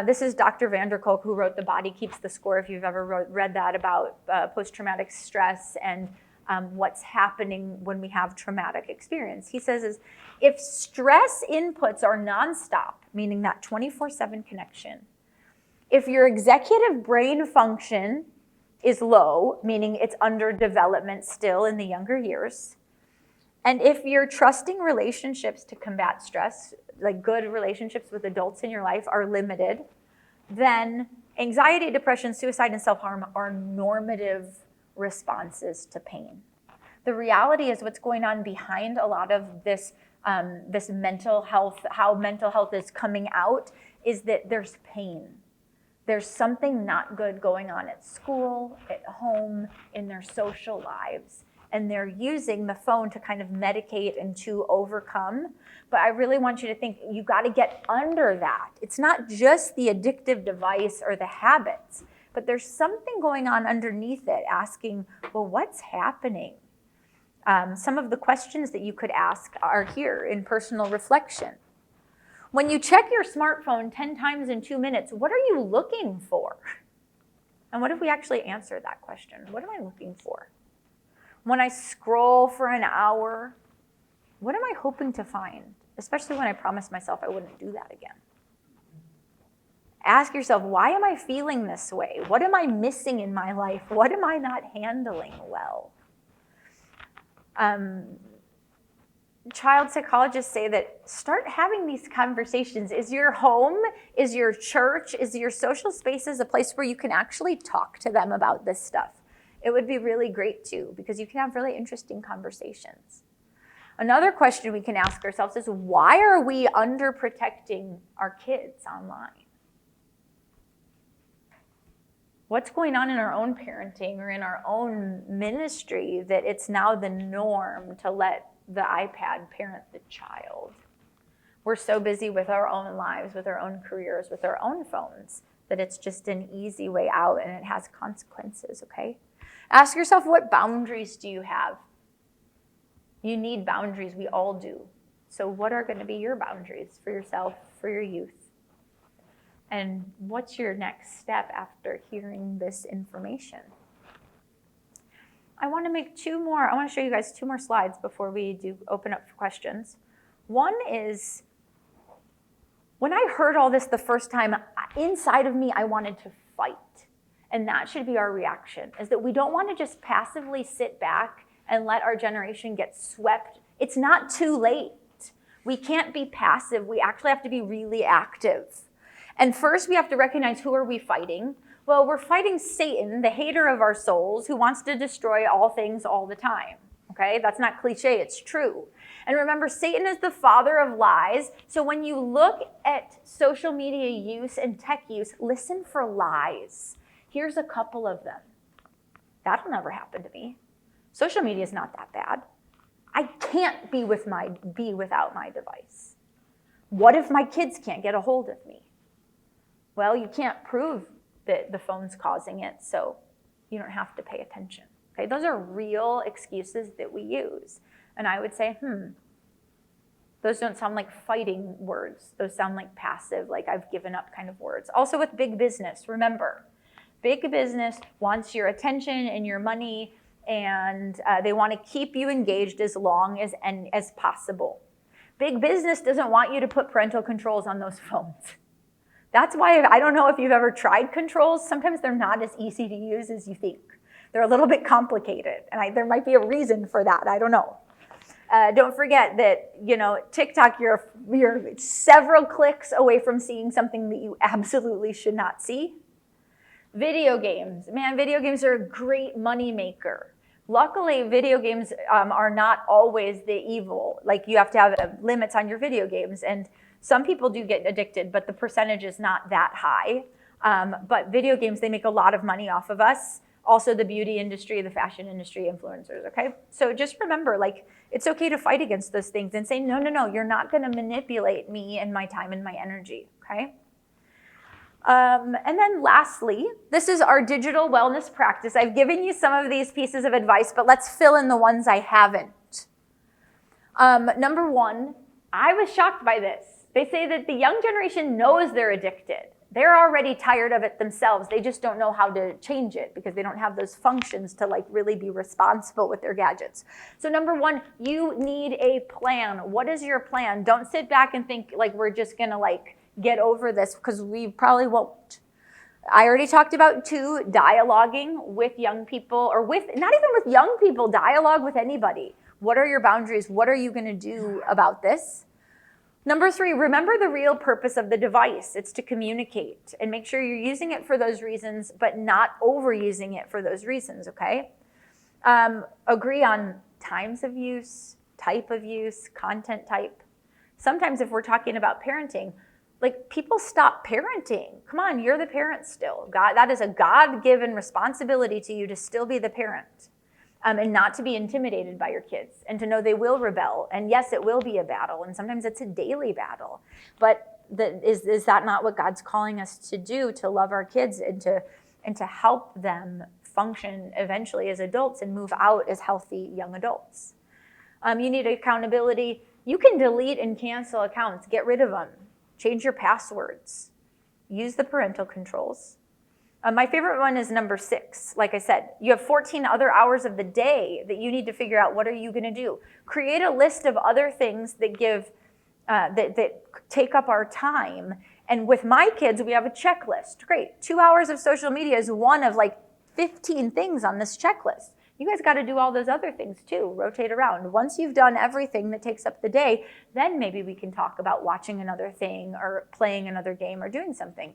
[SPEAKER 1] This is Dr. Vander, who wrote The Body Keeps the Score, if you've ever read that about post-traumatic stress and what's happening when we have traumatic experience. He says if stress inputs are nonstop, meaning that 24/7 connection, if your executive brain function is low, meaning it's under development still in the younger years, and if you're trusting relationships to combat stress, like good relationships with adults in your life are limited, then anxiety, depression, suicide, and self-harm are normative responses to pain. The reality is what's going on behind a lot of this mental health, how mental health is coming out, is that there's pain. There's something not good going on at school, at home, in their social lives. And they're using the phone to kind of medicate and to overcome. But I really want you to think, you got to get under that. It's not just the addictive device or the habits, but there's something going on underneath it, asking, well, what's happening? Some of the questions that you could ask are here in personal reflection. When you check your smartphone 10 times in 2 minutes, what are you looking for? And what if we actually answer that question? What am I looking for? When I scroll for an hour, what am I hoping to find? Especially when I promised myself I wouldn't do that again. Ask yourself, why am I feeling this way? What am I missing in my life? What am I not handling well? Child psychologists say that start having these conversations. Is your home, is your church, is your social spaces a place where you can actually talk to them about this stuff? It would be really great too, because you can have really interesting conversations. Another question we can ask ourselves is, why are we underprotecting our kids online? What's going on in our own parenting or in our own ministry that it's now the norm to let the iPad parent the child? We're so busy with our own lives, with our own careers, with our own phones, that it's just an easy way out and it has consequences, okay? Ask yourself, what boundaries do you have? You need boundaries, we all do. So what are going to be your boundaries for yourself, for your youth? And what's your next step after hearing this information? I want to show you guys 2 more slides before we do open up for questions. One is, when I heard all this the first time, inside of me, I wanted to fight. And that should be our reaction, is that we don't want to just passively sit back and let our generation get swept. It's not too late. We can't be passive. We actually have to be really active. And first, we have to recognize, who are we fighting? Well, we're fighting Satan, the hater of our souls, who wants to destroy all things all the time. Okay? That's not cliche, it's true. And remember, Satan is the father of lies. So when you look at social media use and tech use, listen for lies. Here's a couple of them. That'll never happen to me. Social media is not that bad. I can't be without my device. What if my kids can't get a hold of me? Well, you can't prove that the phone's causing it, so you don't have to pay attention. Okay, those are real excuses that we use. And I would say, those don't sound like fighting words. Those sound like passive, like I've given up kind of words. Also with big business, remember, big business wants your attention and your money, and they want to keep you engaged as long as possible. Big business doesn't want you to put parental controls on those phones. That's why I don't know if you've ever tried controls. Sometimes they're not as easy to use as you think. They're a little bit complicated, and there might be a reason for that. I don't know. Don't forget that, TikTok, you're several clicks away from seeing something that you absolutely should not see. Video games. Man, video games are a great money maker. Luckily, video games are not always the evil. Like, you have to have limits on your video games, and some people do get addicted, but the percentage is not that high. But video games, they make a lot of money off of us. Also the beauty industry, the fashion industry, influencers, okay? So just remember, it's okay to fight against those things and say, no, you're not gonna manipulate me and my time and my energy, okay? And then lastly, this is our digital wellness practice. I've given you some of these pieces of advice, but let's fill in the ones I haven't. Number 1, I was shocked by this. They say that the young generation knows they're addicted. They're already tired of it themselves. They just don't know how to change it because they don't have those functions to really be responsible with their gadgets. So number 1, you need a plan. What is your plan? Don't sit back and think we're just gonna get over this, because we probably won't. I already talked about 2, dialoguing with young people, or not even with young people, dialogue with anybody. What are your boundaries? What are you gonna do about this? Number 3, remember the real purpose of the device. It's to communicate, and make sure you're using it for those reasons, but not overusing it for those reasons, okay? Agree on times of use, type of use, content type. Sometimes if we're talking about parenting, like, people stop parenting. Come on, you're the parent still. God, that is a God-given responsibility to you to still be the parent, and not to be intimidated by your kids, and to know they will rebel. And yes, it will be a battle, and sometimes it's a daily battle. But is that not what God's calling us to do, to love our kids and to help them function eventually as adults and move out as healthy young adults? You need accountability. You can delete and cancel accounts. Get rid of them. Change your passwords. Use the parental controls. My favorite one is number 6. Like I said, you have 14 other hours of the day that you need to figure out what are you going to do. Create a list of other things that give that take up our time. And with my kids, we have a checklist. Great. 2 hours of social media is one of like 15 things on this checklist. You guys got to do all those other things too. Rotate around. Once you've done everything that takes up the day, then maybe we can talk about watching another thing or playing another game or doing something.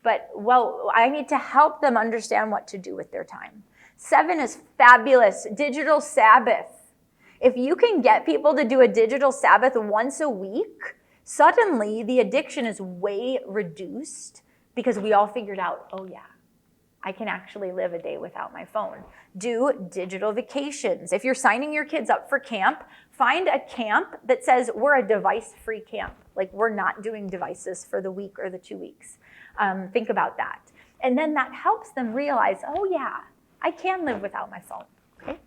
[SPEAKER 1] But, well, I need to help them understand what to do with their time. 7 is fabulous. Digital Sabbath. If you can get people to do a digital Sabbath once a week, suddenly the addiction is way reduced because we all figured out, oh yeah, I can actually live a day without my phone. Do digital vacations. If you're signing your kids up for camp, find a camp that says we're a device-free camp. Like, we're not doing devices for the week or the 2 weeks. Think about that. And then that helps them realize, oh yeah, I can live without my phone. Okay?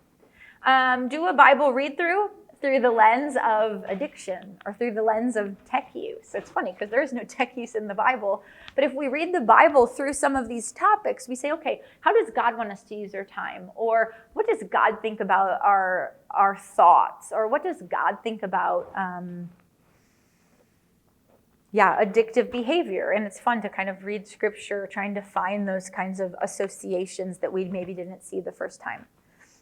[SPEAKER 1] Do a Bible read through the lens of addiction or through the lens of tech use. It's funny because there is no tech use in the Bible. But if we read the Bible through some of these topics, we say, okay, how does God want us to use our time? Or what does God think about our thoughts? Or what does God think about addictive behavior? And it's fun to kind of read scripture, trying to find those kinds of associations that we maybe didn't see the first time.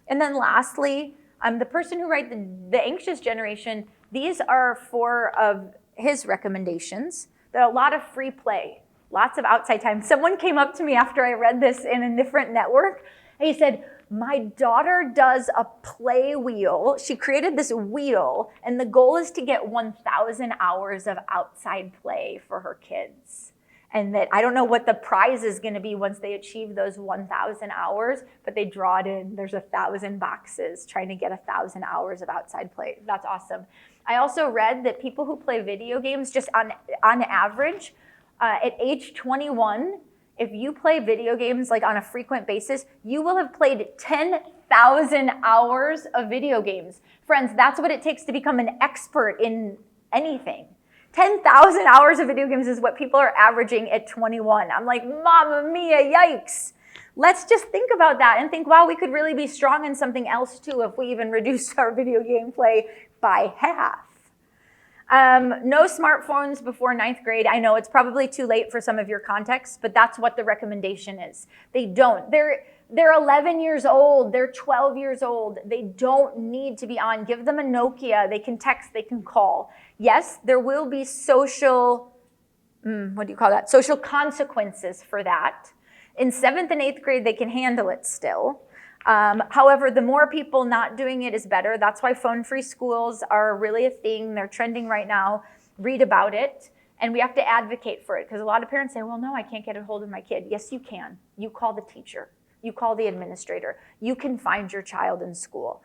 [SPEAKER 1] And then lastly, the person who wrote the Anxious Generation, these are 4 of his recommendations. There are a lot of free play, lots of outside time. Someone came up to me after I read this in a different network, and he said, my daughter does a play wheel. She created this wheel, and the goal is to get 1,000 hours of outside play for her kids. And that I don't know what the prize is going to be once they achieve those 1,000 hours, but they draw it in. There's 1,000 boxes trying to get 1,000 hours of outside play. That's awesome. I also read that people who play video games, just on average, at age 21, if you play video games like on a frequent basis, you will have played 10,000 hours of video games. Friends, that's what it takes to become an expert in anything. 10,000 hours of video games is what people are averaging at 21. I'm like, Mamma Mia, yikes. Let's just think about that and think, wow, we could really be strong in something else too if we even reduced our video game play by half. No smartphones before 9th grade. I know it's probably too late for some of your contexts, but that's what the recommendation is. They don't. They're 11 years old. They're 12 years old. They don't need to be on. Give them a Nokia. They can text. They can call. Yes, there will be social consequences for that. In 7th and 8th grade, they can handle it still. However, the more people not doing it is better. That's why phone-free schools are really a thing. They're trending right now. Read about it. And we have to advocate for it because a lot of parents say, well, no, I can't get a hold of my kid. Yes, you can. You call the teacher. You call the administrator. You can find your child in school.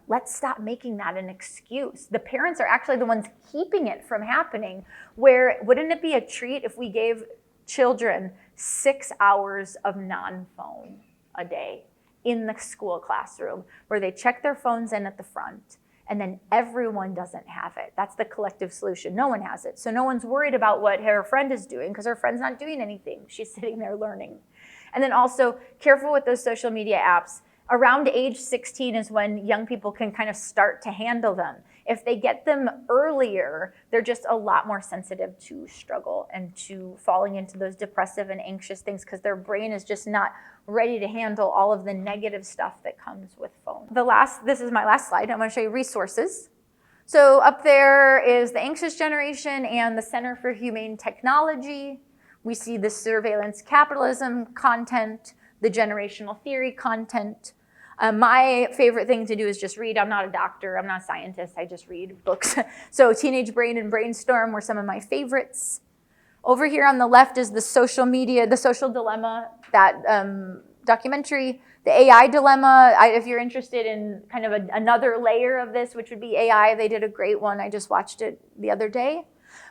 [SPEAKER 1] Let's stop making that an excuse. The parents are actually the ones keeping it from happening. Where wouldn't it be a treat if we gave children 6 hours of non-phone a day in the school classroom where they check their phones in at the front and then everyone doesn't have it. That's the collective solution. No one has it. So no one's worried about what her friend is doing because her friend's not doing anything. She's sitting there learning. And then also, careful with those social media apps. Around age 16 is when young people can kind of start to handle them. If they get them earlier, they're just a lot more sensitive to struggle and to falling into those depressive and anxious things because their brain is just not ready to handle all of the negative stuff that comes with phone. This is my last slide. I'm going to show you resources. So up there is the anxious generation and the Center for Humane Technology. We see the surveillance capitalism content, the generational theory content. My favorite thing to do is just read. I'm not a doctor. I'm not a scientist. I just read books. So Teenage Brain and Brainstorm were some of my favorites. Over here on the left is the social media, the social dilemma, that documentary. The AI dilemma, if you're interested in kind of another layer of this, which would be AI, they did a great one. I just watched it the other day.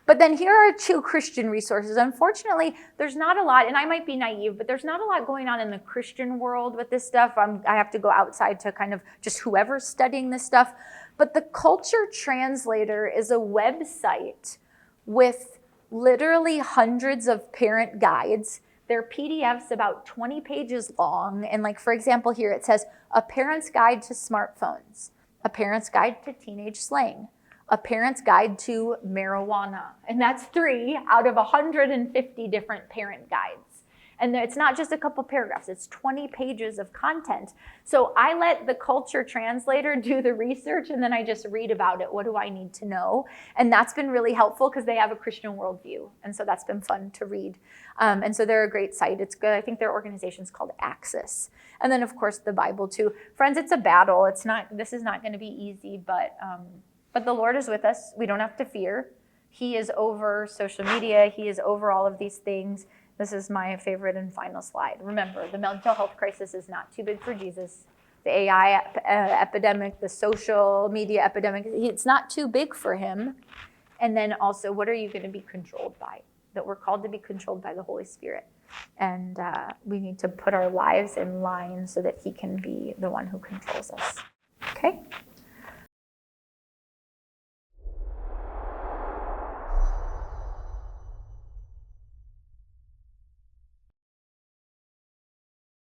[SPEAKER 1] But then here are 2 Christian resources. Unfortunately, there's not a lot, and I might be naive, but there's not a lot going on in the Christian world with this stuff. I have to go outside to kind of just whoever's studying this stuff. But the Culture Translator is a website with literally hundreds of parent guides. They're PDFs about 20 pages long. And like, for example, here it says, A Parent's Guide to Smartphones, A Parent's Guide to Teenage Slang, A Parent's Guide to Marijuana. And that's 3 out of 150 different parent guides. And it's not just a couple paragraphs, it's 20 pages of content. So I let the Culture Translator do the research, and then I just read about it. What do I need to know? And that's been really helpful because they have a Christian worldview. And so that's been fun to read. And so they're a great site. It's good. I think their organization's called Axis. And then, of course, the Bible, too. Friends, it's a battle. This is not going to be easy, but the Lord is with us. We don't have to fear. He is over social media. He is over all of these things. This is my favorite and final slide. Remember, the mental health crisis is not too big for Jesus. The AI epidemic, the social media epidemic, it's not too big for him. And then also, what are you going to be controlled by? That we're called to be controlled by the Holy Spirit. And we need to put our lives in line so that he can be the one who controls us.